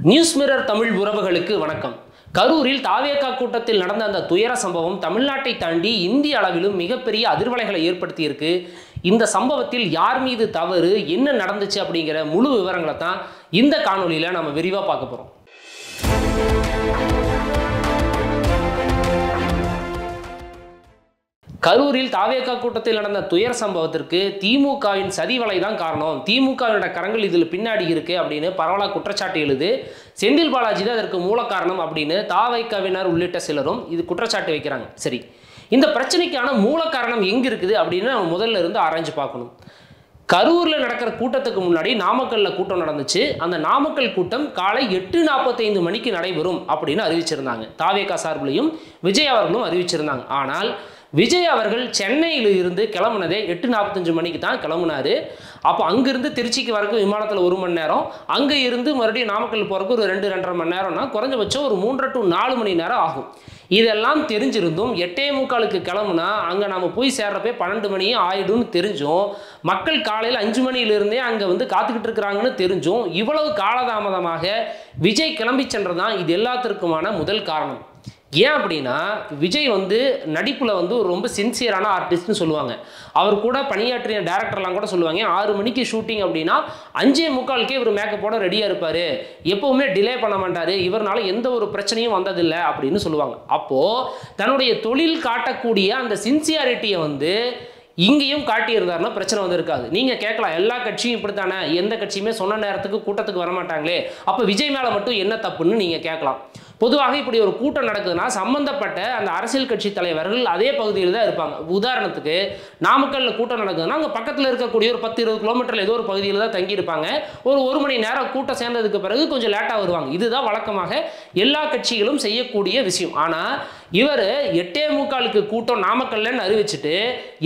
News mirror Tamil உறவுகளுக்கு வணக்கம். கரூரில் தாவேகா கூட்டத்தில் நடந்த அந்த துயர சம்பவம் தமிழ்நாட்டை தாண்டி இந்திய அளவிலும் மிகப்பெரிய அதிர்வலைகளை ஏற்படுத்தியிருக்கு. இந்த சம்பவத்தில் யார் மீது தவறு, என்ன நடந்துச்சு அப்படிங்கிற முழு விவரங்களை தான் இந்த காணொலியில நம்ம விரிவா பார்க்க போறோம். கரூரில் தாவேகா கூட்டத்தில் நடந்த துயர சம்பவத்திற்கு திமுகவின் சதிவலை தான் காரணம், திமுகவினோட கரங்கள் இதில் பின்னாடி இருக்கு அப்படின்னு பரவலாக குற்றச்சாட்டு எழுது. செந்தில் பாலாஜி தான் அதற்கு மூல காரணம் அப்படின்னு தாவேகாவினர் உள்ளிட்ட சிலரும் இது குற்றச்சாட்டு வைக்கிறாங்க. சரி, இந்த பிரச்சனைக்கான மூல காரணம் எங்க இருக்குது அப்படின்னு நம்ம முதல்ல இருந்து ஆராய்ஞ்சு பார்க்கணும். கரூரில் நடக்கிற கூட்டத்துக்கு முன்னாடி நாமக்கல்ல கூட்டம் நடந்துச்சு. அந்த நாமக்கல் கூட்டம் காலை 8:45 மணிக்கு நடைபெறும் அப்படின்னு அறிவிச்சிருந்தாங்க. தாவேகா சார்பிலையும் விஜய் அவர்களும் அறிவிச்சிருந்தாங்க. ஆனால் விஜய் அவர்கள் சென்னையில் இருந்து கிளம்புனதே 8:45 மணிக்கு தான் கிளம்புனாரு. அப்போ அங்கிருந்து திருச்சிக்கு வரக்கு விமானத்தில் 1 மணி நேரம், அங்கே இருந்து மறுபடியும் நாமக்கல் போகிறக்கு ஒரு 2-2.5 மணி நேரம்னா குறைஞ்சபட்சம் ஒரு 3 to 4 மணி நேரம் ஆகும். இதெல்லாம் தெரிஞ்சிருந்தும் 8:45 கிளம்புனா அங்கே நம்ம போய் சேர்றப்பே 12 மணியும் ஆயிடும்னு தெரிஞ்சும், மக்கள் காலையில் 5 மணியிலிருந்தே அங்கே வந்து காத்துக்கிட்டு இருக்கிறாங்கன்னு தெரிஞ்சும் இவ்வளவு காலதாமதமாக விஜய் கிளம்பி சென்றதான் இது எல்லாத்திற்குமான முதல் காரணம். ஏன் அப்படின்னா, விஜய் வந்து நடிப்பில் வந்து ரொம்ப சின்சியரான ஆர்டிஸ்ட்னு சொல்லுவாங்க. அவர் கூட பணியாற்றிய டேரக்டர்லாம் கூட சொல்லுவாங்க, 6 மணிக்கு ஷூட்டிங் அப்படின்னா 5:45 இவர் மேக்கப்போட ரெடியாக இருப்பார், எப்போவுமே டிலே பண்ண மாட்டார், இவரால் எந்த ஒரு பிரச்சனையும் வந்ததில்லை அப்படின்னு சொல்லுவாங்க. அப்போது தன்னுடைய தொழில் காட்டக்கூடிய அந்த சின்சியாரிட்டியை வந்து இங்கேயும் காட்டியிருந்தாருன்னா பிரச்சனை வந்து இருக்காது. நீங்கள் கேட்கலாம், எல்லா கட்சியும் இப்படித்தானே, எந்த கட்சியுமே சொன்ன நேரத்துக்கு கூட்டத்துக்கு வரமாட்டாங்களே, அப்போ விஜய் மேலே மட்டும் என்ன தப்புன்னு நீங்கள் கேட்கலாம். பொதுவாக இப்படி ஒரு கூட்டம் நடக்குதுன்னா சம்பந்தப்பட்ட அந்த அரசியல் கட்சி தலைவர்கள் அதே பகுதியில் தான் இருப்பாங்க. உதாரணத்துக்கு நாமக்கல்ல கூட்டம் நடக்குதுன்னா அங்கே பக்கத்தில் இருக்கக்கூடிய ஒரு 10-20 கிலோமீட்டரில் ஏதோ ஒரு பகுதியில் தான் தங்கியிருப்பாங்க. ஒரு 1 மணி நேரம் கூட்டம் சேர்ந்ததுக்கு பிறகு கொஞ்சம் லேட்டாக வருவாங்க. இதுதான் வழக்கமாக எல்லா கட்சிகளும் செய்யக்கூடிய விஷயம். ஆனால் இவர் 8:45 கூட்டம் நாமக்கல்லன்னு அறிவிச்சுட்டு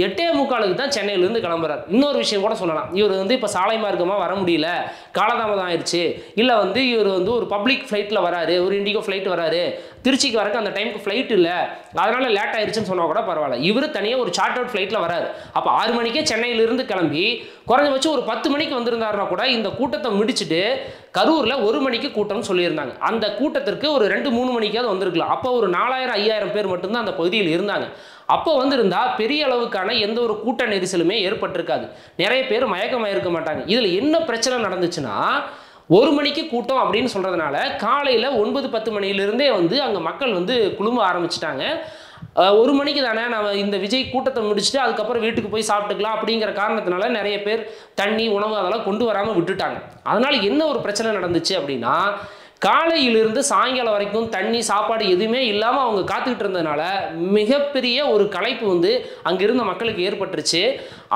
8:45 தான் சென்னையிலேருந்து கிளம்புறாரு. இன்னொரு விஷயம் கூட சொல்லலாம், இவர் வந்து இப்போ சாலை மார்க்கமாக வர முடியல, காலதாமதம் ஆயிடுச்சு, இல்லை வந்து இவர் வந்து ஒரு பப்ளிக் ஃப்ளைட்டில் வராரு, ஒரு இண்டிகோ ஃப்ளைட் வராரு, திருச்சிக்கு வரக்கு அந்த டைமுக்கு ஃப்ளைட் இல்லை, அதனால லேட் ஆயிடுச்சுன்னு சொன்னால் கூட பரவாயில்ல. இவர் தனியாக ஒரு சார்ட் அவுட் ஃப்ளைட்டில் வராரு. அப்போ 6 மணிக்கே சென்னையிலிருந்து கிளம்பி குறைஞ்சபட்சம் ஒரு 10 மணிக்கு வந்திருந்தாருன்னா கூட இந்த கூட்டத்தை முடிச்சுட்டு கரூரில் 1 மணிக்கு கூட்டம்னு சொல்லியிருந்தாங்க. அந்த கூட்டத்திற்கு ஒரு 2-3 மணிக்காவது வந்திருக்கலாம். அப்போ ஒரு 4000-5000 பேர் மட்டும்தான் அந்த பகுதியில் இருந்தாங்க. அப்போ வந்திருந்தா பெரிய அளவுக்கான எந்த ஒரு கூட்ட நெரிசலுமே ஏற்பட்டிருக்காது, நிறைய பேர் மயக்கமாக இருக்க மாட்டாங்க. இதில் என்ன பிரச்சனை நடந்துச்சுன்னா, 1 மணிக்கு கூட்டம் அப்படின்னு சொல்கிறதுனால காலையில் 9-10 மணியிலிருந்தே வந்து அங்கே மக்கள் வந்து குழும ஆரம்பிச்சிட்டாங்க. 1 மணிக்கு தானே நம்ம இந்த விஜய் கூட்டத்தை முடிச்சுட்டு அதுக்கப்புறம் வீட்டுக்கு போய் சாப்பிட்டுக்கலாம் அப்படிங்கிற காரணத்தினால நிறைய பேர் தண்ணி, உணவு அதெல்லாம் கொண்டு வராமல் விட்டுட்டாங்க. அதனால் என்ன ஒரு பிரச்சனை நடந்துச்சு அப்படின்னா, காலையிலிருந்து சாயங்காலம் வரைக்கும் தண்ணி, சாப்பாடு எதுவுமே இல்லாமல் அவங்க காத்துக்கிட்டு இருந்ததுனால மிகப்பெரிய ஒரு களைப்பு வந்து அங்கிருந்த மக்களுக்கு ஏற்பட்டுருச்சு.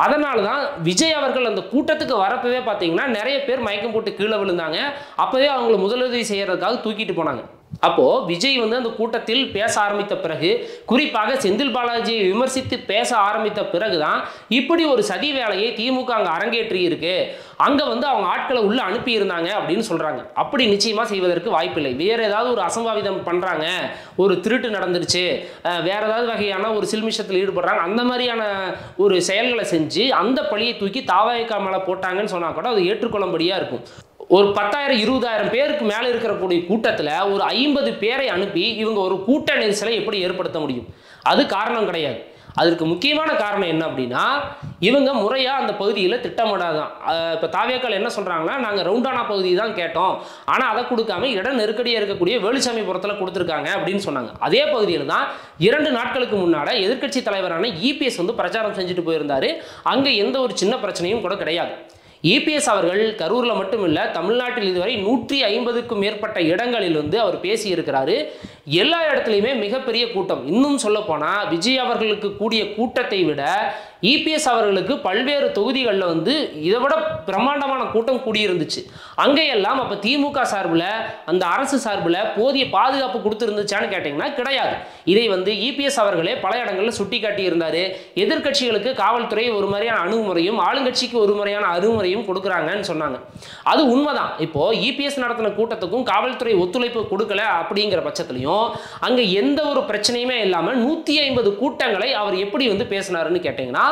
அதனால தான் விஜய் அவர்கள் அந்த கூட்டத்துக்கு வரப்பவே பார்த்தீங்கன்னா நிறைய பேர் மயக்கம் போட்டு கீழே விழுந்தாங்க. அப்போவே அவங்களை முதலுதவி செய்யறதுக்காக தூக்கிட்டு போனாங்க. அப்போது விஜய் வந்து அந்த கூட்டத்தில் பேச ஆரம்பித்த பிறகு, குறிப்பாக செந்தில் பாலாஜியை விமர்சித்து பேச ஆரம்பித்த பிறகு தான் இப்படி ஒரு சதி வேலையை திமுக அங்கே அரங்கேற்றி இருக்கு, அங்கே வந்து அவங்க ஆட்களை உள்ளே அனுப்பியிருந்தாங்க அப்படின்னு சொல்கிறாங்க. அப்படி நிச்சயமாக செய்வதற்கு வாய்ப்பில்லை. வேறு ஏதாவது ஒரு அசம்பாவிதம் பண்ணுறாங்க, ஒரு திருட்டு நடந்துருச்சு, வேறு ஏதாவது வகையான ஒரு சில்மிஷத்தில் ஈடுபடுறாங்க, அந்த மாதிரியான ஒரு செயல்களை செஞ்சு அந்த பழியை தூக்கி தாவேகா மேலே போட்டாங்கன்னு சொன்னால் கூட அது ஏற்றுக்கொள்ளும்படியாக இருக்கும். ஒரு 10,000-20,000 பேருக்கு மேலே இருக்கக்கூடிய கூட்டத்தில் ஒரு 50 பேரை அனுப்பி இவங்க ஒரு கூட்ட நெரிசலை எப்படி ஏற்படுத்த முடியும்? அது காரணம் கிடையாது. அதற்கு முக்கியமான காரணம் என்ன அப்படின்னா, இவங்க முறையாக அந்த பகுதியில் திட்டமிடாதான். இப்போ தாவேக்கால் என்ன சொல்கிறாங்கன்னா, நாங்கள் ரவுண்டானா பகுதி தான் கேட்டோம், ஆனால் அதை கொடுக்காம இடம் நெருக்கடியாக இருக்கக்கூடிய வேலுசாமிபுரத்தில் கொடுத்துருக்காங்க அப்படின்னு சொன்னாங்க. அதே பகுதியில் தான் 2 நாட்களுக்கு முன்னாடி எதிர்க்கட்சி தலைவரான இபிஎஸ் வந்து பிரச்சாரம் செஞ்சுட்டு போயிருந்தார். அங்கே எந்த ஒரு சின்ன பிரச்சனையும் கூட கிடையாது. இபிஎஸ் அவர்கள் கரூரில் மட்டுமில்லை, தமிழ்நாட்டில் இதுவரை 150க்கும் மேற்பட்ட இடங்களில் வந்து அவர் பேசியிருக்கிறாரு. எல்லா இடத்துலையுமே மிகப்பெரிய கூட்டம். இன்னும் சொல்ல போனால் விஜய் அவர்களுக்கு கூடிய கூட்டத்தை விட இபிஎஸ் அவர்களுக்கு பல்வேறு தொகுதிகளில் வந்து இதை விட பிரம்மாண்டமான கூட்டம் கூடியிருந்துச்சு. அங்கேயெல்லாம் அப்போ திமுக சார்பில், அந்த அரசு சார்பில் போதிய பாதுகாப்பு கொடுத்துருந்துச்சான்னு கேட்டிங்கன்னா கிடையாது. இதை வந்து இபிஎஸ் அவர்களே பல இடங்களில் சுட்டி காட்டியிருந்தார். எதிர்கட்சிகளுக்கு காவல்துறை ஒரு மாதிரியான அணுகுமுறையும், ஆளுங்கட்சிக்கு ஒரு முறையான அணுகுமுறையும் கொடுக்குறாங்கன்னு சொன்னாங்க. அது உண்மைதான். இப்போது இபிஎஸ் நடத்தின கூட்டத்துக்கும் காவல்துறை ஒத்துழைப்பு கொடுக்கல அப்படிங்கிற பட்சத்துலையும் அங்கே எந்த ஒரு பிரச்சனையுமே இல்லாமல் 150 கூட்டங்களை அவர் எப்படி வந்து பேசினாருன்னு கேட்டிங்கன்னா,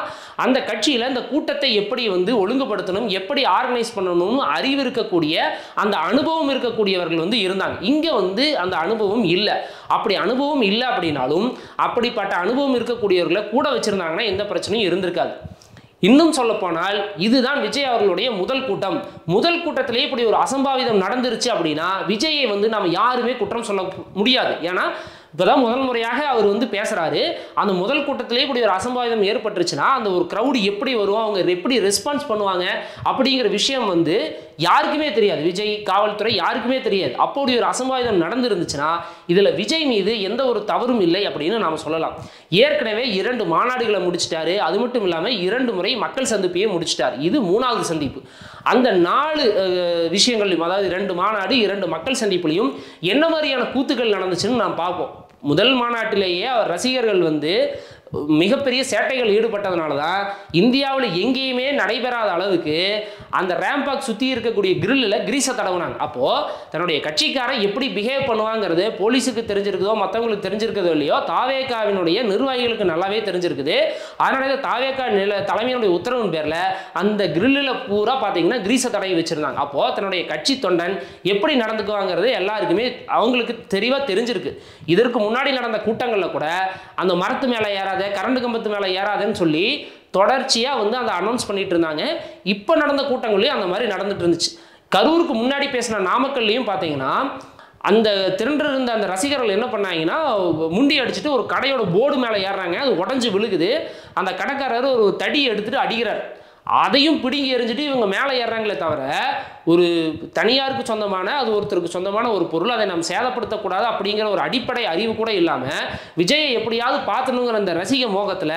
அந்த கட்சியில் இந்த கூட்டத்தை எப்படி வந்து ஒழுங்குபடுத்தணும், எப்படி ஆர்கனைஸ் பண்ணணும்னு அறிவு இருக்கக்கூடிய அந்த அனுபவம் இருக்கக்கூடியவர்கள் வந்து இருந்தாங்க. இங்கே வந்து அந்த அனுபவம் இல்லை. அப்படி அனுபவம் இல்லை அப்படின்னாலும் அப்படிப்பட்ட அனுபவம் இருக்கக்கூடியவர்களை கூட வச்சிருந்தாங்கன்னா எந்த பிரச்சனையும் இருந்திருக்காது. இன்னும் சொல்ல போனால் இதுதான் விஜய் அவர்களுடைய முதல் கூட்டம். முதல் கூட்டத்திலே இப்படி ஒரு அசம்பாவிதம் நடந்துருச்சு அப்படின்னா விஜயை வந்து நம்ம யாருமே குற்றம் சொல்ல முடியாது. ஏன்னா இப்போதான் முதல் முறையாக அவர் வந்து பேசுகிறாரு. அந்த முதல் கூட்டத்திலே இப்படி ஒரு அசம்பாவிதம் ஏற்பட்டுருச்சுன்னா அந்த ஒரு க்ரௌடு எப்படி வரும், அவங்க எப்படி ரெஸ்பான்ஸ் பண்ணுவாங்க அப்படிங்கிற விஷயம் வந்து யாருக்குமே தெரியாது. விஜய், காவல்துறை யாருக்குமே தெரியாது. அப்படி ஒரு அசம்பாவிதம் நடந்துருந்துச்சுன்னா இதில் விஜய் மீது எந்த ஒரு தவறும் இல்லை அப்படின்னு நாம் சொல்லலாம். ஏற்கனவே 2 மாநாடுகளை முடிச்சிட்டாரு. அது மட்டும் இல்லாமல் 2 முறை மக்கள் சந்திப்பையே முடிச்சிட்டார். இது 3வது சந்திப்பு. அந்த 4 விஷயங்களையும், அதாவது 2 மாநாடு 2 மக்கள் சந்திப்புலையும் என்ன மாதிரியான கூத்துக்கள் நடந்துச்சுன்னு நாம் பார்ப்போம். முதல் மாநாட்டிலேயே அவர் ரசிகர்கள் வந்து மிகப்பெரிய சேட்டைகள் ஈடுபட்டதுனால தான் இந்தியாவில் எங்கேயுமே நடைபெறாத அளவுக்கு அந்த ரேம்பாக் சுற்றி இருக்கக்கூடிய கிரில்லில் கிரீஸை தடவுனாங்க. அப்போது தன்னுடைய கட்சிக்காரன் எப்படி பிஹேவ் பண்ணுவாங்கிறது போலீஸுக்கு தெரிஞ்சிருக்குதோ மற்றவங்களுக்கு தெரிஞ்சிருக்கிறதோ இல்லையோ தாவேகாவினுடைய நிர்வாகிகளுக்கு நல்லாவே தெரிஞ்சிருக்குது. அதனால தாவேகா தலைமையினுடைய உத்தரவின் பேரில் அந்த கிரில்லில் பூரா பார்த்தீங்கன்னா கிரீஸை தடவி வச்சுருந்தாங்க. அப்போது தன்னுடைய கட்சி தொண்டன் எப்படி நடந்துக்குவாங்கிறது எல்லாருக்குமே அவங்களுக்கு தெளிவாக தெரிஞ்சிருக்கு. இதற்கு முன்னாடி நடந்த கூட்டங்களில் கூட அந்த மரத்து மேலே ஏறாத, கரண்ட் கம்பத்து மேலே ஏறாதுன்னு சொல்லி தொடர்ச்சியாக வந்து அந்த அனௌன்ஸ் பண்ணிட்டு இருந்தாங்க. இப்போ நடந்த கூட்டங்களையும் அந்த மாதிரி நடந்துட்டு இருந்துச்சு. கரூருக்கு முன்னாடி பேசின நாமக்கல்லையும் பார்த்தீங்கன்னா அந்த திரண்டிருந்த அந்த ரசிகர்கள் என்ன பண்ணாங்கன்னா முண்டி அடிச்சுட்டு ஒரு கடையோட போர்டு மேலே ஏறுறாங்க. அது உடஞ்சி விழுகுது. அந்த கடைக்காரர் ஒரு தடி எடுத்துட்டு அடிக்கிறார். அதையும் பிடுங்கி எறிஞ்சிட்டு இவங்க மேலே ஏறுறாங்களே தவிர ஒரு தனியாருக்கு சொந்தமான, அது ஒருத்தருக்கு சொந்தமான ஒரு பொருள், அதை நம்ம சேதப்படுத்தக்கூடாது அப்படிங்கிற ஒரு அடிப்படை அறிவு கூட இல்லாமல் விஜயை எப்படியாவது பார்த்துணுங்கிற அந்த ரசிக மோகத்தில்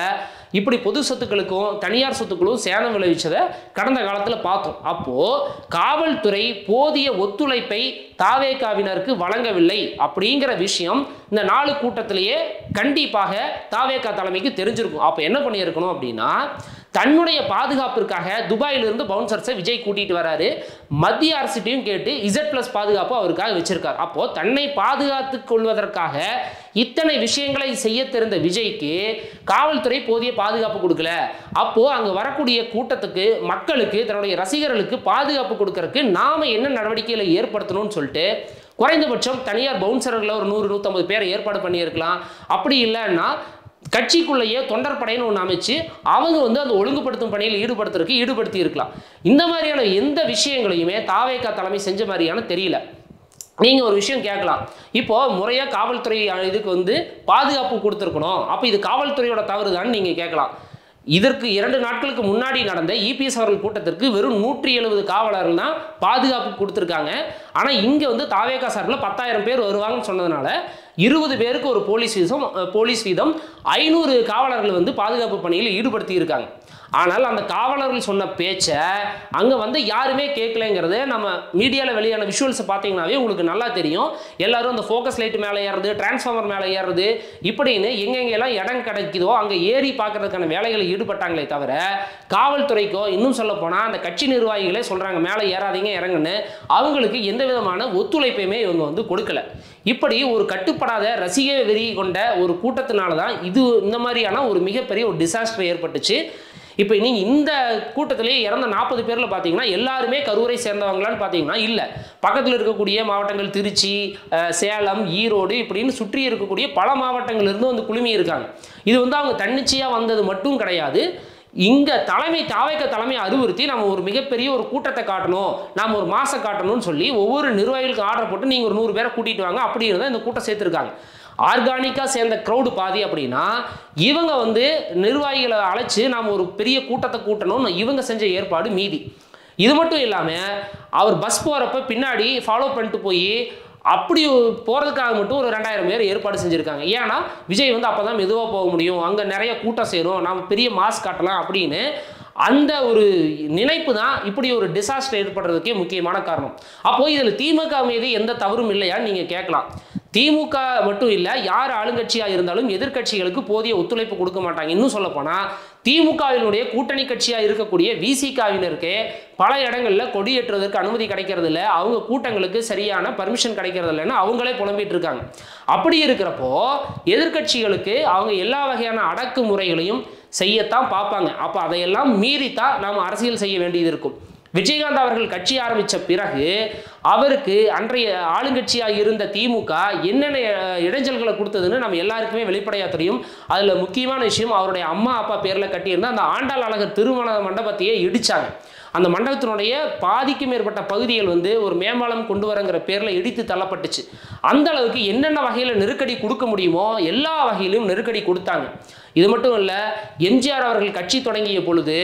இப்படி பொது சொத்துக்களுக்கும் தனியார் சொத்துக்களும் சேதம் விளைவிச்சதை கடந்த காலத்தில் பார்த்தோம். அப்போது காவல்துறை போதிய ஒத்துழைப்பை தாவேகாவினருக்கு வழங்கவில்லை அப்படிங்கிற விஷயம் இந்த 4 கூட்டத்திலேயே கண்டிப்பாக தாவேகா தலைமைக்கு தெரிஞ்சிருக்கும். அப்போ என்ன பண்ணியிருக்கணும் அப்படின்னா தன்னுடைய பாதுகாப்பிற்காக துபாயிலிருந்து பவுன்சர்ஸை விஜய் கூட்டிகிட்டு வராரு. மத்திய அரசிட்டையும் கேட்டு Z+ பாதுகாப்பு அவருக்காக வச்சிருக்கார். அப்போது தன்னை பாதுகாத்து கொள்வதற்காக இத்தனை விஷயங்களை செய்ய தெரிந்த விஜய்க்கு காவல்துறை போதிய பாதுகாப்பு கொடுக்கல. அப்போது அங்கே வரக்கூடிய கூட்டத்துக்கு, மக்களுக்கு, தன்னுடைய ரசிகர்களுக்கு பாதுகாப்பு கொடுக்கறதுக்கு நாம் என்ன நடவடிக்கைகளை ஏற்படுத்தணும்னு சொல்லிட்டு குறைந்தபட்சம் தனியார் பவுன்சர்களை ஒரு 100-150 பேரை ஏற்பாடு பண்ணியிருக்கலாம். அப்படி இல்லைன்னா கட்சிக்குள்ளேயே தொண்டர் படைன்னு ஒன்று அமைச்சு அவங்க வந்து அந்த ஒழுங்குபடுத்தும் பணியில் ஈடுபடுத்தி இருக்கலாம். இந்த மாதிரியான எந்த விஷயங்களையுமே தாவேகா தலைமை செஞ்ச மாதிரியான தெரியல. நீங்கள் ஒரு விஷயம் கேட்கலாம், இப்போது முறையாக காவல்துறை இதுக்கு வந்து பாதுகாப்பு கொடுத்துருக்கணும், அப்போ இது காவல்துறையோட தவறு தான் நீங்கள் கேட்கலாம். இதற்கு 2 நாட்களுக்கு முன்னாடி நடந்த இபிஎஸ் அவர்கள் கூட்டத்திற்கு வெறும் 170 காவலர்கள் தான் பாதுகாப்பு கொடுத்துருக்காங்க. ஆனால் இங்கே வந்து தாவேகா சார்பில் 10,000 பேர் வருவாங்கன்னு சொன்னதுனால 20 பேருக்கு ஒரு போலீஸ் வீதம் 500 காவலர்கள் வந்து பாதுகாப்பு பணியில் ஈடுபடுத்தி இருக்காங்க. ஆனால் அந்த காவலர்கள் சொன்ன பேச்சை அங்கே வந்து யாருமே கேட்கலைங்கிறது நம்ம மீடியாவில் வெளியான விஷுவல்ஸை பார்த்தீங்கன்னாவே உங்களுக்கு நல்லா தெரியும். எல்லாரும் அந்த ஃபோக்கஸ் லைட் மேலே ஏறுறது, டிரான்ஸ்ஃபார்மர் மேலே ஏறுறது, இப்படின்னு எங்கெங்கெல்லாம் இடம் கிடைக்குதோ அங்கே ஏறி பார்க்கறதுக்கான வேலைகளில் ஈடுபட்டாங்களே தவிர காவல்துறைக்கோ, இன்னும் சொல்ல போனால் அந்த கட்சி நிர்வாகிகளே சொல்கிறாங்க மேலே ஏறாதீங்க இறங்குன்னு, அவங்களுக்கு எந்த விதமான ஒத்துழைப்பையுமே இவங்க வந்து கொடுக்கல. இப்படி ஒரு கட்டுப்படாத ரசிக வெறி கொண்ட ஒரு கூட்டத்தினால தான் இந்த மாதிரியான ஒரு மிகப்பெரிய ஒரு டிசாஸ்டர் ஏற்பட்டுச்சு. இப்போ நீங்கள் இந்த கூட்டத்திலேயே இறந்த 40 பேரில் பார்த்தீங்கன்னா எல்லாருமே கரூரை சேர்ந்தவங்களான்னு பார்த்தீங்கன்னா இல்லை. பக்கத்தில் இருக்கக்கூடிய மாவட்டங்கள் திருச்சி, சேலம், ஈரோடு இப்படின்னு சுற்றி இருக்கக்கூடிய பல மாவட்டங்கள்லேருந்து வந்து குழுமி இருக்காங்க. இது வந்து அவங்க தன்னிச்சையாக வந்தது மட்டும் கிடையாது. இங்கே தாவேகா தலைமை அறிவுறுத்தி நம்ம ஒரு மிகப்பெரிய ஒரு கூட்டத்தை காட்டணும், நாம் ஒரு மாசம் காட்டணும்னு சொல்லி ஒவ்வொரு நிர்வாகிகளுக்கு ஆர்டர் போட்டு நீங்கள் ஒரு 100 பேரை கூட்டிகிட்டு வாங்க அப்படி இருந்தால் இந்த கூட்டம் சேர்த்துருக்காங்க. ஆர்கானிக்காக சேர்ந்த க்ரௌடு பாதி அப்படின்னா இவங்க வந்து நிர்வாகிகளை அழைச்சி நாம் ஒரு பெரிய கூட்டத்தை கூட்டணும்னு இவங்க செஞ்ச ஏற்பாடு மீதி. இது மட்டும் இல்லாமல் அவர் பஸ் போகிறப்ப பின்னாடி ஃபாலோ பண்ணிட்டு போய் அப்படி போகிறதுக்காக மட்டும் ஒரு 2000 பேர் ஏற்பாடு செஞ்சுருக்காங்க. ஏன்னா விஜய் வந்து அப்போ தான் மெதுவாக போக முடியும், அங்கே நிறைய கூட்டம் சேரும், நாம் பெரிய மாஸ் காட்டலாம் அப்படின்னு அந்த ஒரு நினைப்பு தான் இப்படி ஒரு டிசாஸ்டர் ஏற்படுறதுக்கே முக்கியமான காரணம். அப்போது இதில் திமுக மீது எந்த தவறும் இல்லையான்னு நீங்கள் கேட்கலாம். திமுக மட்டும் இல்லை, யார் ஆளுங்கட்சியாக இருந்தாலும் எதிர்கட்சிகளுக்கு போதிய ஒத்துழைப்பு கொடுக்க மாட்டாங்க. இன்னும் சொல்லப்போனால் திமுகவினுடைய கூட்டணி கட்சியாக இருக்கக்கூடிய விசிகாவினருக்கு பல இடங்களில் கொடியேற்றுவதற்கு அனுமதி கிடைக்கிறது இல்லை, அவங்க கூட்டங்களுக்கு சரியான பர்மிஷன் கிடைக்கிறது இல்லைன்னு அவங்களே புலம்பிட்டு இருக்காங்க. அப்படி இருக்கிறப்போ எதிர்கட்சிகளுக்கு அவங்க எல்லா வகையான அடக்குமுறைகளையும் செய்யத்தான் பார்ப்பாங்க. அப்போ அதையெல்லாம் மீறித்தான் நாம் அரசியல் செய்ய வேண்டியது இருக்கும். விஜயகாந்த் அவர்கள் கட்சி ஆரம்பித்த பிறகு அவருக்கு அன்றைய ஆளுங்கட்சியாக இருந்த திமுக என்னென்ன இடைஞ்சல்களை கொடுத்ததுன்னு நம்ம எல்லாருக்குமே வெளிப்படையாக தெரியும். அதில் முக்கியமான விஷயம், அவருடைய அம்மா அப்பா பேரில் கட்டியிருந்த அந்த ஆண்டாள் அழகர் திருமண மண்டபத்தையே இடித்தாங்க. அந்த மண்டபத்தினுடைய பாதிக்கும் மேற்பட்ட பகுதிகள் வந்து ஒரு மேம்பாலம் கொண்டு வரங்கிற பேரில் இடித்து தள்ளப்பட்டுச்சு. அந்த அளவுக்கு என்னென்ன வகையில் நெருக்கடி கொடுக்க முடியுமோ எல்லா வகையிலும் நெருக்கடி கொடுத்தாங்க. இது மட்டும் இல்லை, எம்ஜிஆர் அவர்கள் கட்சி தொடங்கிய பொழுது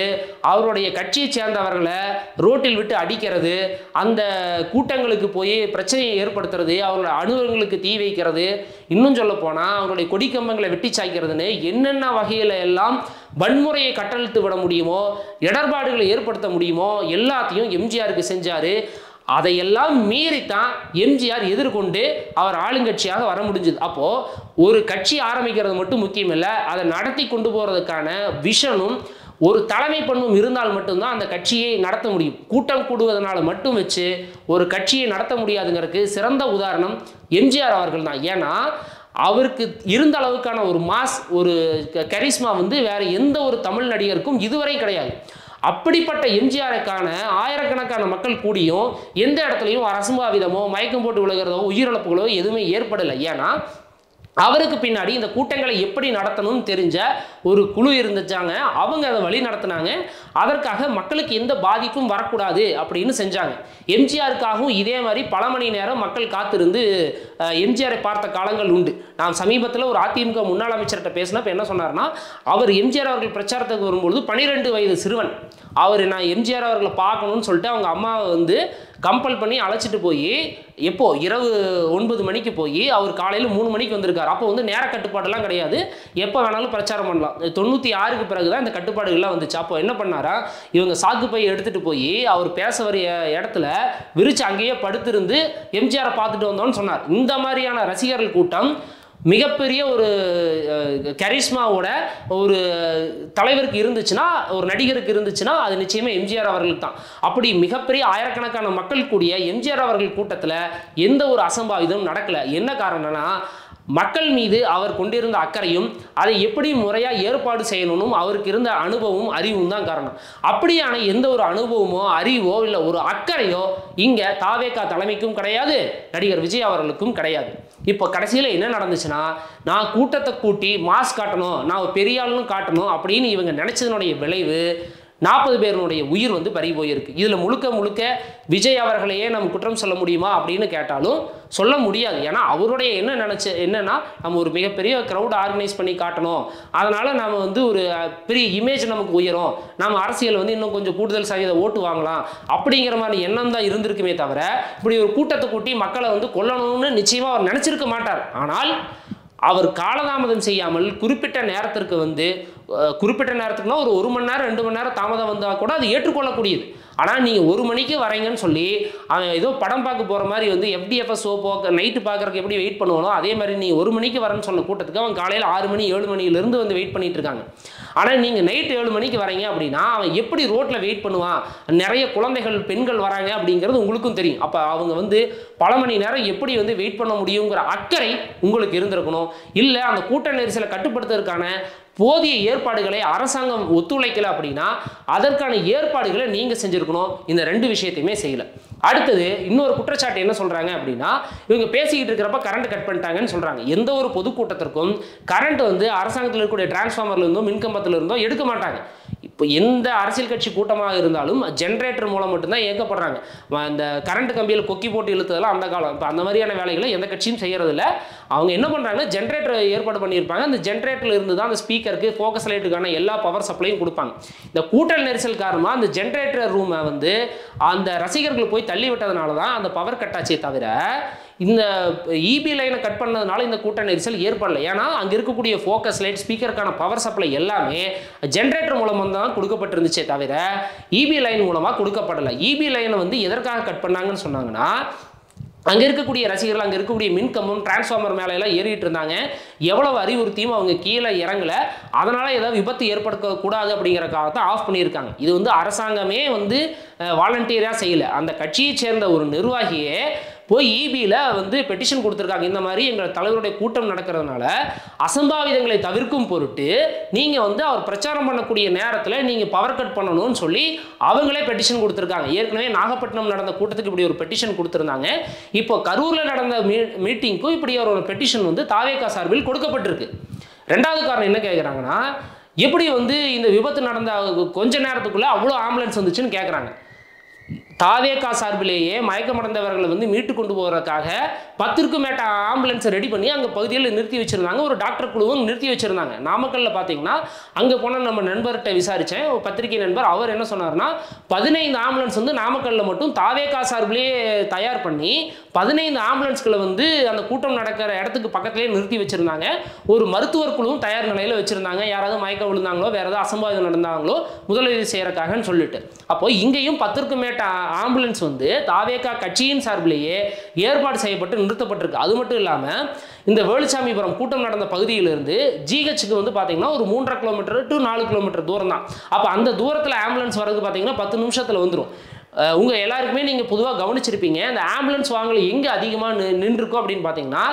அவருடைய கட்சியை சேர்ந்தவர்களை ரோட்டில் விட்டு அடிக்கிறது, அந்த கூட்டங்களுக்கு போய் பிரச்சனையை ஏற்படுத்துறது, அவர்களுடைய அலுவலகங்களுக்கு தீ வைக்கிறது, இன்னும் சொல்ல போனால் அவருடைய கொடிக்கம்பங்களை வெட்டி சாய்க்கிறதுன்னு என்னென்ன வகையில் எல்லாம் வன்முறையை கட்டளித்து விட முடியுமோ, இடர்பாடுகளை ஏற்படுத்த முடியுமோ எல்லாத்தையும் எம்ஜிஆருக்கு செஞ்சார். அதையெல்லாம் மீறித்தான் எம்ஜிஆர் எதிர்கொண்டு அவர் ஆளுங்கட்சியாக வர முடிஞ்சது. அப்போது ஒரு கட்சி ஆரம்பிக்கிறது மட்டும் முக்கியம் இல்லை, அதை நடத்தி கொண்டு போகிறதுக்கான விஷனும் ஒரு தலைமை பண்பும் இருந்தால் மட்டும்தான் அந்த கட்சியை நடத்த முடியும். கூட்டம் கூடுவதனால மட்டும் வச்சு ஒரு கட்சியை நடத்த முடியாதுங்கிறதுக்கு சிறந்த உதாரணம் எம்ஜிஆர் அவர்கள் தான். ஏன்னா அவருக்கு இருந்த அளவுக்கான ஒரு மாஸ், ஒரு கரிஸ்மா வந்து வேறு எந்த ஒரு தமிழ் நடிகருக்கும் இதுவரை கிடையாது. அப்படிப்பட்ட எம்ஜிஆருக்கான ஆயிரக்கணக்கான மக்கள் கூடியும் எந்த இடத்துலையும் அசம்பாவிதமோ மயக்கம் போட்டு விழுகிறதோ உயிரிழப்புகளோ எதுவுமே ஏற்படலை. ஏன்னா அவருக்கு பின்னாடி இந்த கூட்டங்களை எப்படி நடத்தணும்னு தெரிஞ்ச ஒரு குழு இருந்துச்சாங்க. அவங்க அதை வழி நடத்தினாங்க. அதற்காக மக்களுக்கு எந்த பாதிப்பும் வரக்கூடாது அப்படின்னு செஞ்சாங்க. எம்ஜிஆருக்காகவும் இதே மாதிரி பல மணி நேரம் மக்கள் காத்திருந்து எம்ஜிஆரை பார்த்த காலங்கள் உண்டு. நான் சமீபத்தில் ஒரு அதிமுக முன்னாள் அமைச்சர்கிட்ட பேசினப்ப என்ன சொன்னார்னா, அவர் எம்ஜிஆர் அவர்கள் பிரச்சாரத்துக்கு வரும்பொழுது 12 வயது சிறுவன், அவர் நான் எம்ஜிஆர் அவர்களை பார்க்கணும்னு சொல்லிட்டு அவங்க அம்மாவை வந்து கம்பல் பண்ணி அழைச்சிட்டு போய் எப்போ இரவு 9 மணிக்கு போய் அவர் காலையில் 3 மணிக்கு வந்திருக்கார். அப்போ வந்து நேர கட்டுப்பாடெல்லாம் கிடையாது, எப்போ வேணாலும் பிரச்சாரம் பண்ணலாம். 96க்கு பிறகு தான் இந்த கட்டுப்பாடுகள்லாம் வந்துச்சு. அப்போ என்ன பண்ணாரா, இவங்க சாக்கு பை எடுத்துகிட்டு போய் அவர் பேச வரிய இடத்துல விரிச்சு அங்கேயே படுத்திருந்து எம்ஜிஆரை பார்த்துட்டு வந்தோன்னு சொன்னார். இந்த மாதிரியான ரசிகர்கள் கூட்டம் மிகப்பெரிய ஒரு கரிஸ்மாவோட ஒரு தலைவருக்கு இருந்துச்சுன்னா, ஒரு நடிகருக்கு இருந்துச்சுன்னா அது நிச்சயமாக எம்ஜிஆர் அவர்களுக்கு தான். அப்படி மிகப்பெரிய ஆயிரக்கணக்கான மக்கள் கூடிய எம்ஜிஆர் அவர்கள் கூட்டத்தில் எந்த ஒரு அசம்பாவிதமும் நடக்கலை. என்ன காரணம்னா, மக்கள் மீது அவர் கொண்டிருந்த அக்கறையும் அதை எப்படி முறையாக ஏற்பாடு செய்யணும்னு அவருக்கு இருந்த அனுபவமும் அறிவும் தான் காரணம். அப்படியான எந்த ஒரு அனுபவமோ அறிவோ இல்லை ஒரு அக்கறையோ இங்கே தாவேகா தலைமைக்கும் கிடையாது, நடிகர் விஜய் அவர்களுக்கும் கிடையாது. இப்போ கடைசியில் என்ன நடந்துச்சுன்னா, நான் கூட்டத்தை கூட்டி மாஸ் காட்டணும், நான் பெரிய ஆளுன்னு காட்டணும் அப்படின்னு இவங்க நினச்சதனுடைய விளைவு 40 பேருடைய உயிர் வந்து பறி போயிருக்கு. இதில் முழுக்க முழுக்க விஜய் அவர்களையே நம்ம குற்றம் சொல்ல முடியுமா அப்படின்னு கேட்டாலும் சொல்ல முடியாது. ஏன்னா அவருடைய என்னன்னா நம்ம ஒரு மிகப்பெரிய க்ரௌட் ஆர்கனைஸ் பண்ணி காட்டணும், அதனால் நம்ம வந்து ஒரு பெரிய இமேஜ் நமக்கு உயரும், நம்ம அரசியல் வந்து இன்னும் கொஞ்சம் கூடுதல் சதவீத ஓட்டு வாங்கலாம் அப்படிங்கிற மாதிரி எண்ணம் தான் இருந்திருக்குமே தவிர, இப்படி ஒரு கூட்டத்தை கூட்டி மக்களை வந்து கொல்லணும்னு நிச்சயமாக அவர் நினச்சிருக்க மாட்டார். ஆனால் அவர் காலதாமதம் செய்யாமல் குறிப்பிட்ட நேரத்திற்கு வந்து, குறிப்பிட்ட நேரத்துக்குனா ஒரு மணி நேரம் 2 மணி நேரம் தாமதம் வந்தால் கூட அது ஏற்றுக்கொள்ளக்கூடியது. ஆனால் நீங்கள் 1 மணிக்கு வரீங்கன்னு சொல்லி அவன் ஏதோ படம் பார்க்க போகிற மாதிரி வந்து FDFS ஷோ நைட்டு பார்க்குறதுக்கு எப்படி வெயிட் பண்ணுவானோ அதே மாதிரி நீ 1 மணிக்கு வரேன்னு சொன்ன கூட்டத்துக்கு அவன் காலையில் 6 மணி 7 மணிலேருந்து வந்து வெயிட் பண்ணிட்டு இருக்காங்க. ஆனால் நீங்கள் நைட்டு 7 மணிக்கு வரீங்க அப்படின்னா அவன் எப்படி ரோட்டில் வெயிட் பண்ணுவான்? நிறைய குழந்தைகள் பெண்கள் வராங்க அப்படிங்கிறது உங்களுக்கும் தெரியும். அப்போ அவங்க வந்து பல மணி நேரம் எப்படி வந்து வெயிட் பண்ண முடியுங்கிற அக்கறை உங்களுக்கு இருந்திருக்கணும். இல்லை அந்த கூட்ட நெரிசலை கட்டுப்படுத்துவதற்கான போதிய ஏற்பாடுகளை அரசாங்கம் ஒத்துழைக்கல அப்படின்னா அதற்கான ஏற்பாடுகளை நீங்கள் செஞ்சுருக்கணும். இந்த 2 விஷயத்தையுமே செய்யலை. அடுத்தது இன்னொரு குற்றச்சாட்டு என்ன சொல்கிறாங்க அப்படின்னா, இவங்க பேசிக்கிட்டு இருக்கிறப்ப கரண்ட் கட் பண்ணிட்டாங்கன்னு சொல்கிறாங்க. எந்த ஒரு பொதுக்கூட்டத்திற்கும் கரண்ட் வந்து அரசாங்கத்தில் இருக்கக்கூடிய டிரான்ஸ்ஃபார்மர்ல இருந்தோ மின்கம்பத்தில் இருந்தோ எடுக்க மாட்டாங்க. இப்போ எந்த அரசியல் கட்சி கூட்டமாக இருந்தாலும் ஜென்ரேட்டர் மூலம் மட்டும்தான் இயக்கப்படுறாங்க. அந்த கரண்ட் கம்பியில் கொக்கி போட்டு இழுத்ததெல்லாம் அந்த காலம். இப்போ அந்த மாதிரியான வேலைகளை எந்த கட்சியும் செய்யறதில்ல. அவங்க என்ன பண்ணுறாங்கன்னா ஜென்ரேட்டர் ஏற்பாடு பண்ணியிருப்பாங்க. அந்த ஜென்ரேட்டரில் இருந்து தான் அந்த ஸ்பீக்கருக்கு ஃபோக்கஸ் லைட்டுக்கான எல்லா பவர் சப்ளையும் கொடுப்பாங்க. இந்த கூட்டல் நெரிசல் காரணமாக அந்த ஜென்ரேட்டர் ரூமை வந்து அந்த ரசிகர்கள் போய் தள்ளி விட்டதுனால தான் அந்த பவர் கட் ஆச்சே தவிர இந்த இபி லைனை கட் பண்ணதுனால இந்த கூட்ட நெரிசல் ஏற்படலை. ஏன்னா அங்கே இருக்கக்கூடிய ஃபோக்கஸ் லைட் ஸ்பீக்கருக்கான பவர் சப்ளை எல்லாமே ஜென்ரேட்டர் மூலமாக தான் கொடுக்கப்பட்டிருந்துச்சே தவிர இபி லைன் மூலமாக கொடுக்கப்படலை. இபி லைனை வந்து எதற்காக கட் பண்ணாங்கன்னு சொன்னாங்கன்னா, அங்கே இருக்கக்கூடிய ரசிகர்கள் அங்கே இருக்கக்கூடிய மின்கம்பம் டிரான்ஸ்ஃபார்மர் மேலே எல்லாம் ஏறிட்டு இருந்தாங்க. எவ்வளவு அறிவுறுத்தியும் அவங்க கீழே இறங்கலை. அதனால் ஏதாவது விபத்து ஏற்படுத்தக்கூடாது அப்படிங்கிறக்காக தான் ஆஃப் பண்ணியிருக்காங்க. இது வந்து அரசாங்கமே வந்து வாலண்டியராக செய்யலை. அந்த கட்சியை சேர்ந்த ஒரு நிர்வாகியே போய் ஈபியில் வந்து பெட்டிஷன் கொடுத்துருக்காங்க. இந்த மாதிரி எங்கள் தலைவருடைய கூட்டம் நடக்கிறதுனால அசம்பாவிதங்களை தவிர்க்கும் பொருட்டு நீங்கள் வந்து அவர் பிரச்சாரம் பண்ணக்கூடிய நேரத்தில் நீங்கள் பவர் கட் பண்ணணும்னு சொல்லி அவங்களே பெட்டிஷன் கொடுத்துருக்காங்க. ஏற்கனவே நாகப்பட்டினம் நடந்த கூட்டத்துக்கு இப்படி ஒரு பெட்டிஷன் கொடுத்துருந்தாங்க. இப்போ கரூரில் நடந்த மீட்டிங்க்கும் இப்படி ஒரு பெட்டிஷன் வந்து தாவேகா சார்பில் கொடுக்கப்பட்டிருக்கு. ரெண்டாவது காரணம் என்ன கேட்குறாங்கன்னா, எப்படி வந்து இந்த விபத்து நடந்த கொஞ்ச நேரத்துக்குள்ளே அவ்வளோ ஆம்புலன்ஸ் வந்துச்சுன்னு கேட்குறாங்க. தாவேகா சார்பிலேயே மயக்கமடைந்தவர்களை வந்து மீட்டு கொண்டு போகிறதுக்காக 10க்கும் மேட்ட ஆம்புலன்ஸை ரெடி பண்ணி அங்கே பகுதியில் நிறுத்தி வச்சுருந்தாங்க. ஒரு டாக்டர் குழுவும் நிறுத்தி வச்சுருந்தாங்க. நாமக்கல்லில் பார்த்தீங்கன்னா அங்கே போனால் நம்ம நண்பர்கிட்ட விசாரித்தேன், ஒரு பத்திரிகை நண்பர். அவர் என்ன சொன்னார்னா 15 ஆம்புலன்ஸ் வந்து நாமக்கல்லில் மட்டும் தாவேகா சார்பிலேயே தயார் பண்ணி 15 ஆம்புலன்ஸ்களை வந்து அந்த கூட்டம் நடக்கிற இடத்துக்கு பக்கத்துலேயே நிறுத்தி வச்சுருந்தாங்க. ஒரு மருத்துவர் குழுவும் தயார் நிலையில் வச்சுருந்தாங்க. யாராவது மயக்கம் விழுந்தாங்களோ வேறு ஏதாவது அசம்பாவிதம் நடந்தாங்களோ முதலுதவி செய்யறதுக்காகன்னு சொல்லிட்டு. அப்போ இங்கேயும் 10க்கும் மேட்ட ஆம்புலன்ஸ் வந்து தாவேகா கட்சியின் சார்பிலேயே ஏற்பாடு செய்யப்பட்டு நிறுத்தப்பட்டிருக்கு. அது மட்டும் இல்லாமல் இந்த வேலுச்சாமிபுரம் கூட்டம் நடந்த பகுதியிலிருந்து ஜிஹெச்சுக்கு வந்து பார்த்தீங்கன்னா ஒரு 3.5 கிலோமீட்டர் டு 4 கிலோமீட்டர் தூரம் தான். அப்போ அந்த தூரத்தில் ஆம்புலன்ஸ் வரது பார்த்தீங்கன்னா 10 நிமிஷத்தில் வந்துடும். உங்கள் எல்லாருக்குமே நீங்கள் பொதுவாக கவனிச்சிருப்பீங்க, இந்த ஆம்புலன்ஸ் வாங்கல எங்கே அதிகமாக நின்றுருக்கோம் அப்படின்னு பார்த்தீங்கன்னா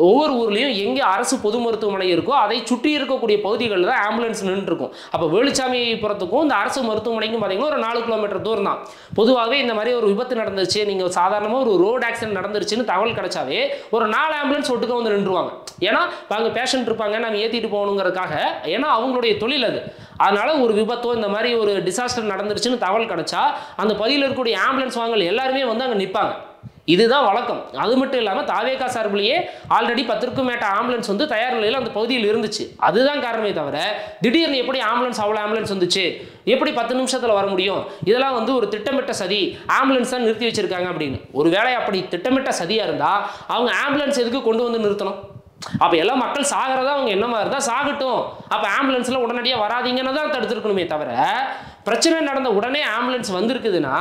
ஒவ்வொரு ஊர்லேயும் எங்கே அரசு பொது மருத்துவமனை இருக்கோ அதை சுற்றி இருக்கக்கூடிய பகுதிகளில் தான் ஆம்புலன்ஸ் நின்றுருக்கும். அப்போ வேலுச்சாமிபுரத்துக்கும் இந்த அரசு மருத்துவமனைக்கும் பார்த்தீங்கன்னா ஒரு 4 கிலோமீட்டர் தூரம் தான். பொதுவாகவே இந்த மாதிரி ஒரு விபத்து நடந்துச்சு, நீங்கள் சாதாரணமாக ஒரு ரோடு ஆக்சிடென்ட் நடந்துருச்சுன்னு தகவல் கிடைச்சாவே ஒரு 4 ஆம்புலன்ஸ் ஒட்டுக்க வந்து நின்றுவாங்க. ஏன்னா அங்கே பேஷண்ட் இருப்பாங்க, நம்ம ஏற்றிட்டு போகணுங்கிறதுக்காக. ஏன்னா அவங்களுடைய தொழில் அது. அதனால் ஒரு விபத்தோ இந்த மாதிரி ஒரு டிசாஸ்டர் நடந்துருச்சுன்னு தகவல் கிடைச்சா அந்த பகுதியில் இருக்கக்கூடிய ஆம்புலன்ஸ் வாங்கல் எல்லாருமே வந்து அங்கே நிற்பாங்க. இதுதான் வழக்கம். அது மட்டும் இல்லாமல் தாவேகா சார்பிலேயே ஆல்ரெடி 10க்கும் மேட்ட ஆம்புலன்ஸ் வந்து தயார் நிலையில் அந்த பகுதியில் இருந்துச்சு. அதுதான் காரணமே தவிர திடீர்னு எப்படி அவ்வளோ ஆம்புலன்ஸ் வந்துச்சு, எப்படி 10 நிமிஷத்தில் வர முடியும், இதெல்லாம் வந்து ஒரு திட்டமிட்ட சதி, ஆம்புலன்ஸ் தான் நிறுத்தி வச்சிருக்காங்க அப்படின்னு. ஒரு வேளை அப்படி திட்டமிட்ட சதியாக இருந்தால் அவங்க ஆம்புலன்ஸ் எதுக்கு கொண்டு வந்து நிறுத்தணும்? அப்போ எல்லாம் மக்கள் சாகிறதா அவங்க என்னமா இருந்தால் சாகட்டும், அப்போ ஆம்புலன்ஸில் உடனடியாக வராதிங்கன்னு தான் தடுத்துருக்கணுமே தவிர பிரச்சனை நடந்த உடனே ஆம்புலன்ஸ் வந்திருக்குதுன்னா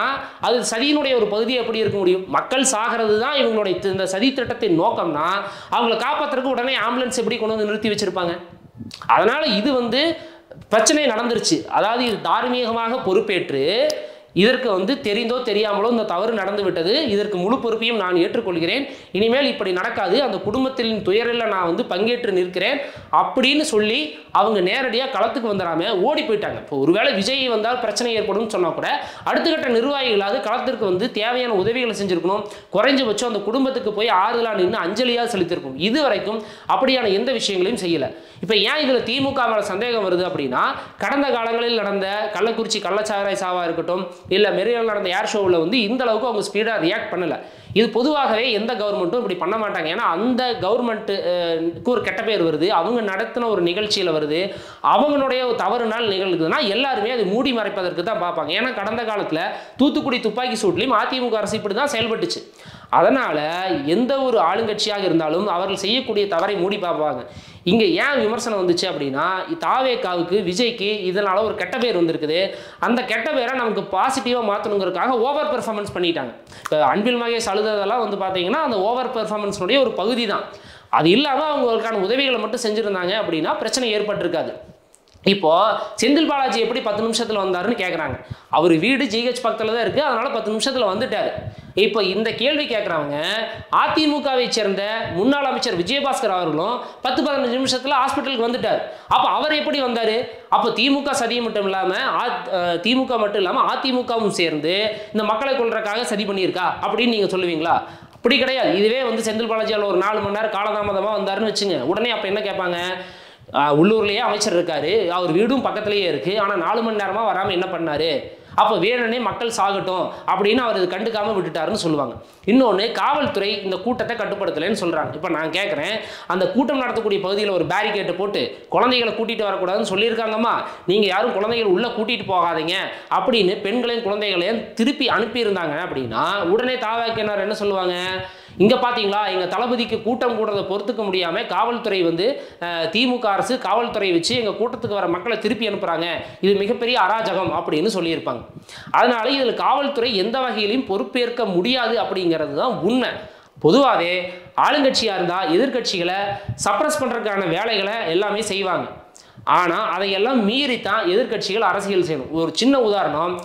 அது சதியினுடைய ஒரு பகுதி எப்படி இருக்க முடியும்? மக்கள் சாகிறது தான் இவங்களுடைய இந்த சதி திட்டத்தின் நோக்கம்னா அவங்களை காப்பாற்றுறதுக்கு உடனே ஆம்புலன்ஸ் எப்படி கொண்டு வந்து நிறுத்தி வச்சிருப்பாங்க? அதனால் இது வந்து பிரச்சனை நடந்துருச்சு. அதாவது இது தார்மீகமாக பொறுப்பேற்று இதற்கு வந்து தெரிந்தோ தெரியாமலோ இந்த தவறு நடந்து விட்டது, இதற்கு முழு பொறுப்பையும் நான் ஏற்றுக்கொள்கிறேன், இனிமேல் இப்படி நடக்காது, அந்த குடும்பத்தின் துயரில் நான் வந்து பங்கேற்று நிற்கிறேன் அப்படின்னு சொல்லி அவங்க நேரடியாக களத்துக்கு வந்துடாம ஓடி போயிட்டாங்க. இப்போ ஒருவேளை விஜய் வந்தால் பிரச்சனை ஏற்படும் சொன்னால் கூட அடுத்த கட்ட நிர்வாகிகளாவது களத்திற்கு வந்து தேவையான உதவிகளை செஞ்சுருக்கணும். குறைஞ்சபட்சம் அந்த குடும்பத்துக்கு போய் ஆறுதலாக நின்று அஞ்சலியாக செலுத்திருக்கும். இது வரைக்கும் அப்படியான எந்த விஷயங்களையும் செய்யலை. இப்போ ஏன் இதில் திமுக மேலே சந்தேகம் வருது அப்படின்னா, கடந்த காலங்களில் நடந்த கள்ளக்குறிச்சி கள்ளச்சாராய சாவாக இருக்கட்டும், இல்லை மெரியால் நடந்த ஏர் ஷோவில் வந்து இந்த அளவுக்கு அவங்க ஸ்பீடாக ரியாக்ட் பண்ணலை. இது பொதுவாகவே எந்த கவர்மெண்ட்டும் இப்படி பண்ண மாட்டாங்க. ஏன்னா அந்த கவர்மெண்ட்டுக்கு ஒரு கெட்ட பேர் வருது, அவங்க நடத்தின ஒரு நிகழ்ச்சியில் வருது, அவங்களுடைய தவறுனால் நிகழ்க்குதுன்னா எல்லாருமே அதை மூடி மறைப்பதற்கு தான் பார்ப்பாங்க. ஏன்னா கடந்த காலத்தில் தூத்துக்குடி துப்பாக்கி சூட்லையும் அதிமுக அரசு இப்படி தான் செயல்பட்டுச்சு. அதனால் எந்த ஒரு ஆளுங்கட்சியாக இருந்தாலும் அவர்கள் செய்யக்கூடிய தவறை மூடி பார்ப்பாங்க. இங்கே ஏன் விமர்சனம் வந்துச்சு அப்படின்னா, தாவேகாவுக்கு விஜய்க்கு இதனால் ஒரு கெட்ட பேர் வந்திருக்குது. அந்த கெட்ட பேரை நமக்கு பாசிட்டிவாக மாற்றணுங்கிறதுக்காக ஓவர் பெர்ஃபார்மன்ஸ் பண்ணிட்டாங்க. இப்போ அன்பில் மகேஷ் அழுததெல்லாம் வந்து பார்த்தீங்கன்னா அந்த ஓவர் பெர்ஃபார்மன்ஸுடைய ஒரு பகுதி தான். அது இல்லாமல் அவங்களுக்கான உதவிகளை மட்டும் செஞ்சுருந்தாங்க அப்படின்னா பிரச்சனை ஏற்பட்டிருக்காது. இப்போது செந்தில் பாலாஜி எப்படி 10 நிமிஷத்தில் வந்தாருன்னு கேட்குறாங்க. அவர் வீடு ஜிஹெச் பக்கத்தில் தான் இருக்குது, அதனால் 10 நிமிஷத்தில் வந்துட்டார். இப்போ இந்த கேள்வி கேட்குறவங்க அதிமுகவை சேர்ந்த முன்னாள் அமைச்சர் விஜயபாஸ்கர் அவர்களும் 10-15 நிமிஷத்தில் ஹாஸ்பிட்டலுக்கு வந்துட்டார். அப்போ அவர் எப்படி வந்தார்? அப்போ திமுக சதி மட்டும் இல்லாமல் திமுக மட்டும் இல்லாமல் அதிமுகவும் சேர்ந்து இந்த மக்களை கொல்றதுக்காக சதி பண்ணியிருக்கா அப்படின்னு நீங்கள் சொல்லுவீங்களா? அப்படி கிடையாது. இதுவே வந்து செந்தில் பாலாஜியால் ஒரு 4 மணி நேரம் காலதாமதமாக வந்தாருன்னு வச்சுங்க, உடனே அப்போ என்ன கேட்பாங்க? உள்ளூர்லேயே அமைச்சர் இருக்காரு, அவர் வீடும் பக்கத்துலேயே இருக்குது, ஆனால் 4 மணி நேரமாக வராமல் என்ன பண்ணார்? அப்போ வேணுனே மக்கள் சாகட்டும் அப்படின்னு அவர் இது கண்டுக்காமல் விட்டுட்டாருன்னு சொல்லுவாங்க. இன்னொன்று, காவல்துறை இந்த கூட்டத்தை கட்டுப்படுத்தலைன்னு சொல்கிறாங்க. இப்போ நான் கேட்குறேன், அந்த கூட்டம் நடத்தக்கூடிய பகுதியில் ஒரு பேரிகேட்டை போட்டு குழந்தைகளை கூட்டிகிட்டு வரக்கூடாதுன்னு சொல்லியிருக்காங்கம்மா, நீங்கள் யாரும் குழந்தைகள் உள்ளே கூட்டிகிட்டு போகாதீங்க அப்படின்னு பெண்களையும் குழந்தைகளையும் திருப்பி அனுப்பியிருந்தாங்க அப்படின்னா உடனே தாவேக்கினார் என்ன சொல்லுவாங்க? இங்கே பார்த்தீங்களா, எங்கள் தளபதிக்கு கூட்டம் கூடுறதை பொறுத்துக்க முடியாமல் காவல்துறை வந்து திமுக அரசு காவல்துறை வச்சு எங்கள் கூட்டத்துக்கு வர மக்களை திருப்பி அனுப்புகிறாங்க, இது மிகப்பெரிய அராஜகம் அப்படின்னு சொல்லியிருப்பாங்க. அதனால இதில் காவல்துறை எந்த வகையிலையும் பொறுப்பேற்க முடியாது அப்படிங்கிறது தான் உண்மை. பொதுவாகவே ஆளுங்கட்சியாக இருந்தால் எதிர்கட்சிகளை சப்ரஸ் பண்ணுறதுக்கான வேலைகளை எல்லாமே செய்வாங்க. ஆனால் அதையெல்லாம் மீறித்தான் எதிர்கட்சிகள் அரசியல் செய்யணும். ஒரு சின்ன உதாரணம்,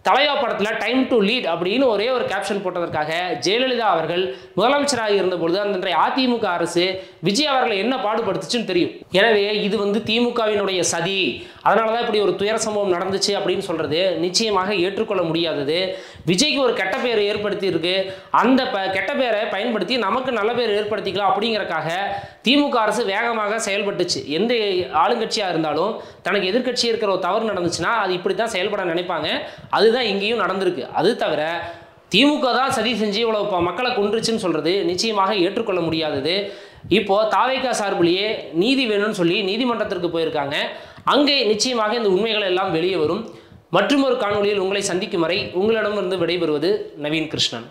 தலைவா படத்தில் டைம் டு லீட் அப்படின்னு ஒரே ஒரு கேப்ஷன் போட்டதற்காக ஜெயலலிதா அவர்கள் முதலமைச்சராக இருந்தபொழுது அன்றைய அதிமுக அரசு விஜய் அவர்களை என்ன பாடுபடுத்துச்சுன்னு தெரியும். எனவே இது வந்து திமுகவினுடைய சதி, அதனால தான் இப்படி ஒரு துயர சம்பவம் நடந்துச்சு அப்படின்னு சொல்றது நிச்சயமாக ஏற்றுக்கொள்ள முடியாதது. விஜய்க்கு ஒரு கெட்ட பெயர் ஏற்படுத்தி இருக்கு, அந்த கெட்ட பெயரை பயன்படுத்தி நமக்கு நல்ல பெயர் ஏற்படுத்திக்கலாம் அப்படிங்கறக்காக திமுக அரசு வேகமாக செயல்பட்டுச்சு. எந்த ஆளுங்கட்சியாக இருந்தாலும் தனக்கு எதிர்கட்சி இருக்கிற ஒரு தவறு நடந்துச்சுன்னா அது இப்படி தான் செயல்பட நினைப்பாங்க. அதுதான் இங்கேயும் நடந்திருக்கு. அது தவிர திமுக தான் சதி செஞ்சு இவ்வளவு மக்களை கொன்றுச்சுன்னு சொல்றது நிச்சயமாக ஏற்றுக்கொள்ள முடியாதது. இப்போ தாவேகா சார்பிலேயே நீதி வேணும்னு சொல்லி நீதிமன்றத்திற்கு போயிருக்காங்க. அங்கே நிச்சயமாக இந்த உண்மைகள் எல்லாம் வெளியே வரும். மற்றும் ஒரு காணொலியில் உங்களை சந்திக்கும் வரை உங்களிடமிருந்து விடைபெறுவது நவீன் கிருஷ்ணன்.